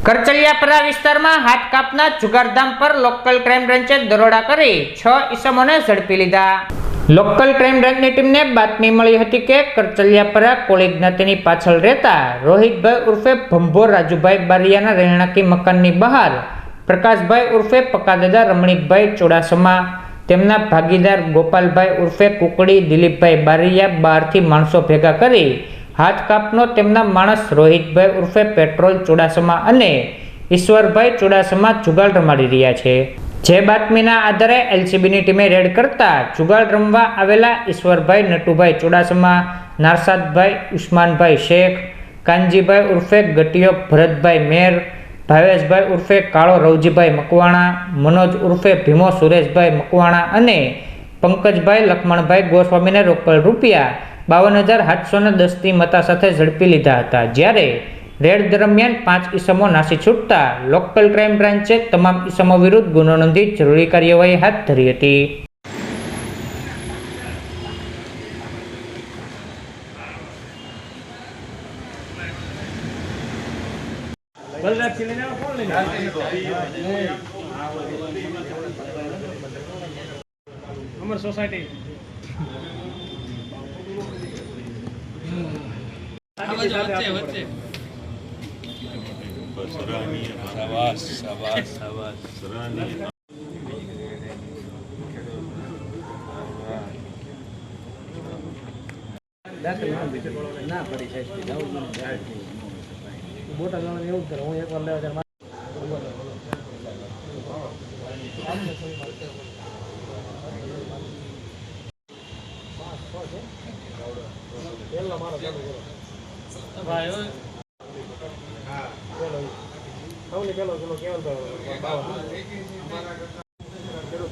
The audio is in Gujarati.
કરચલિયાપરા વિસ્તારમાં હાથ કાપના જુગારધામ પર લોકલ ક્રાઇમ બ્રાન્ચે દરોડા કરી 6 ઈસમોને ઝડપી લીધા। લોકલ ક્રાઇમ બ્રાન્ચની ટીમને બાતમી મળી હતી કે કરચલિયાપરા કોળી જ્ઞાતિની પાછળ રહેતા રોહિતભાઈ ઉર્ફે ભંભોર રાજુભાઈ બારિયાના રહેણાંકી મકાનની બહાર પ્રકાશભાઈ ઉર્ફે પકાદાદા રમણીકભાઈ ચોડાસમા, તેમના ભાગીદાર ગોપાલભાઈ ઉર્ફે કુકડી દિલીપભાઈ બારિયા બહારથી માણસો ભેગા કરી હાથ કાપનો તેમના માણસ રોહિતભાઈ ઉર્ફે પેટ્રોલ ચોડાસમા અને ઈશ્વરભાઈ ચોડાસમા જુગાર રમાડી રહ્યા છે। જે બાતમીના આધારે એલસીબીની ટીમે રેડ કરતા જુગાર રમવા આવેલા ઈશ્વરભાઈ નટુભાઈ ચોડાસમા, નારસાદભાઈ ઉસ્માનભાઈ શેખ, કાનજીભાઈ ઉર્ફે ગટિયો ભરતભાઈ મેર, ભાવેશભાઈ ઉર્ફે કાળો રવજીભાઈ મકવાણા, મનોજ ઉર્ફે ભીમો સુરેશભાઈ મકવાણા અને પંકજભાઈ લક્ષ્મણભાઈ ગોસ્વામીને રોકડ રૂપિયા 52,710 મતા સાથે ઝડપી લીધા હતા। જ્યારે રેડ દરમિયાન 5 ઈસમો નાસી છૂટતા લોકલ ક્રાઇમ બ્રાન્ચે તમામ ઈસમો વિરુદ્ધ ગુનો નોંધી જરૂરી કાર્યવાહી હાથ ધરી હતી। अमर सोसाइटी शाबाश शाबाश शाबाश ना पड़ी है बोटा लाने એવું કરે હું એકવાર લેવા ત્યારે પેલા મારો ભાઈ હા પેલો સૌની પેલો કિલો કેવલ તો 52 કિલો